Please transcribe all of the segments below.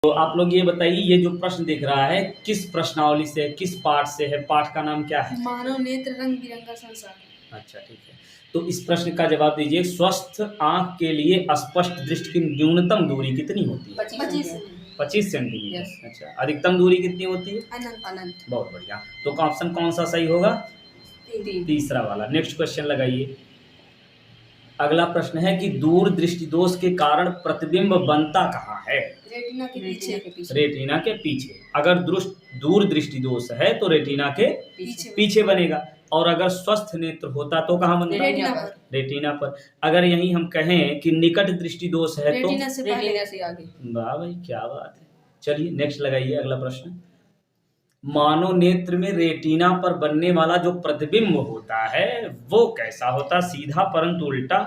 तो आप लोग ये बताइए, ये जो प्रश्न दिख रहा है किस प्रश्नावली से, किस पाठ से है? पाठ का नाम क्या है? मानव नेत्र रंग बिरंगा संसार। अच्छा, ठीक है। तो इस प्रश्न का जवाब दीजिए। स्वस्थ आंख के लिए स्पष्ट दृष्टि की न्यूनतम दूरी कितनी होती है? 25 सेंटीमीटर। अच्छा, अधिकतम दूरी कितनी होती है? अनंत। बहुत बढ़िया। तो ऑप्शन कौन सा सही होगा? तीसरा वाला। नेक्स्ट क्वेश्चन लगाइए। अगला प्रश्न है कि दूर दृष्टि दोष के कारण प्रतिबिंब बनता कहाँ है? रेटिना के पीछे। रेटिना के पीछे। अगर दूर दृष्टि दोष है तो रेटिना के पीछे बनेगा, और अगर स्वस्थ नेत्र होता तो कहाँ बनता? रेटिना पर। अगर यही हम कहें कि निकट दृष्टि दोष है तो रेटिना से आगे। वाह भाई, क्या बात है। चलिए नेक्स्ट लगाइए अगला प्रश्न। मानव नेत्र में रेटिना पर बनने वाला जो प्रतिबिंब होता है वो कैसा होता? सीधा परंतु उल्टा,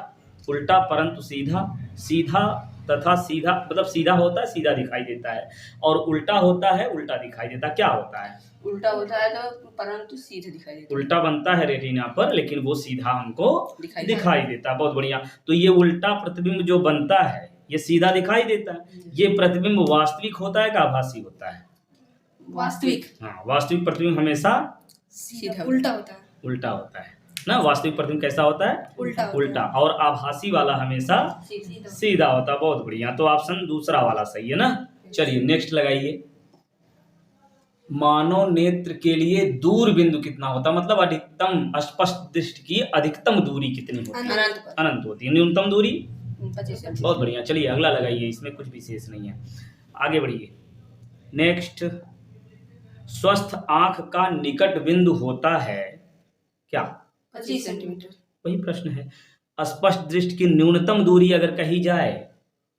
उल्टा परंतु सीधा, सीधा तथा सीधा, मतलब सीधा होता है सीधा दिखाई देता है, और उल्टा होता है उल्टा दिखाई देता है। क्या होता है? उल्टा होता है तो परंतु सीधा दिखाई देता है। उल्टा बनता है रेटिना पर, लेकिन वो सीधा हमको दिखाई देता है। बहुत बढ़िया। तो ये उल्टा प्रतिबिंब जो बनता है ये सीधा दिखाई देता है। ये प्रतिबिंब वास्तविक होता है कि आभासी होता है? वास्तविक। हाँ, वास्तविक प्रतिबिंब हमेशा सीधा उल्टा होता है। उल्टा होता है ना। वास्तविक प्रतिबिंब कैसा होता है? उल्टा। और आभासी वाला हमेशा सीधा होता है। बहुत बढ़िया। तो ऑप्शन दूसरा वाला सही है ना। चलिए नेक्स्ट लगाइए। मानव नेत्र के लिए दूर बिंदु कितना होता है? मतलब अधिकतम स्पष्ट दृष्टि की अधिकतम दूरी कितनी होती है? अनंत होती है। न्यूनतम दूरी 25। बहुत बढ़िया। चलिए अगला लगाइए, इसमें कुछ विशेष नहीं है, आगे बढ़िए। नेक्स्ट, स्वस्थ आंख का निकट बिंदु होता है क्या? 25 सेंटीमीटर। वही प्रश्न है। स्पष्ट दृष्टि की न्यूनतम दूरी अगर कही जाए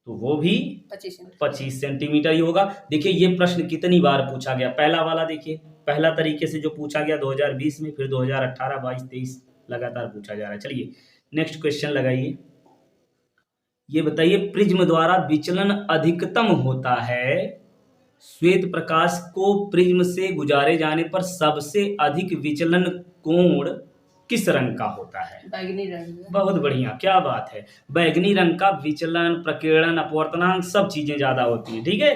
तो वो भी 25 सेंटीमीटर ही होगा। देखिए ये प्रश्न कितनी बार पूछा गया। पहला वाला देखिए, पहला तरीके से जो पूछा गया 2020 में, फिर 2018, 22, 23 लगातार पूछा जा रहा है। चलिए नेक्स्ट क्वेश्चन लगाइए। ये बताइए, प्रिज्म द्वारा विचलन अधिकतम होता है। श्वेत प्रकाश को प्रिज्म से गुजारे जाने पर सबसे अधिक विचलन कोण किस रंग का होता है? बैगनी रंग। बहुत बढ़िया, क्या बात है। बैगनी रंग का विचलन, प्रकीर्णन, अपवर्तनांक सब चीजें ज्यादा होती हैं। ठीक है,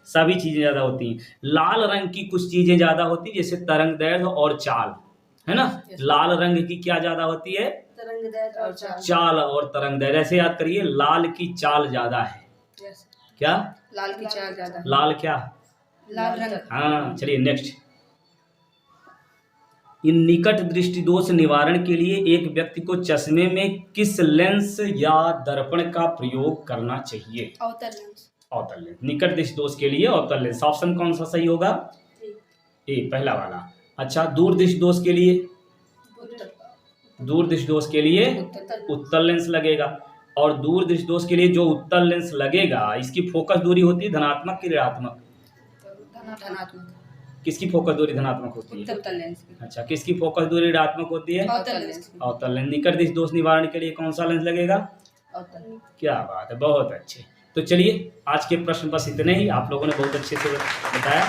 सभी चीजें ज्यादा होती हैं। लाल रंग की कुछ चीजें ज्यादा होती है, जैसे तरंग दैर्ध्य और चाल, है ना। लाल रंग की क्या ज्यादा होती है? तरंग दैर्ध्य और चाल और तरंग दैर्ध्य। ऐसे याद करिए, लाल की चाल ज्यादा है। क्या? लाल की चाल ज्यादा। लाल क्या? लाल रंग। हाँ, चलिए नेक्स्ट। इन निकट दृष्टि दोष निवारण के लिए एक व्यक्ति को चश्मे में किस लेंस या दर्पण का प्रयोग करना चाहिए? अवतल लेंस। अवतल लेंस। निकट दृष्टि दोष के लिए अवतल लेंस। ऑप्शन कौन सा सही होगा? ए, पहला वाला। अच्छा, दूर दृष्टि दोष के लिए? दूर दृष्टि दोष के लिए उत्तल लेंस लगेगा। और दूर दृष्टि दोष के लिए जो उत्तल लेंस लगेगा, इसकी फोकस दूरी होती है धनात्मक की ऋणात्मक? धनात्मक। किसकी फोकस दूरी धनात्मक होती है? उत्तल लेंस की। अच्छा, किसकी फोकस दूरी ऋणात्मक होती है? अवतल लेंस। अवतल लेंस। निकट दृष्टि दोष निवारण के लिए कौन सा लेंस लगेगा? अवतल। क्या बात है, बहुत अच्छे। तो चलिए आज के प्रश्न बस इतने ही। आप लोगों ने बहुत अच्छे से बताया।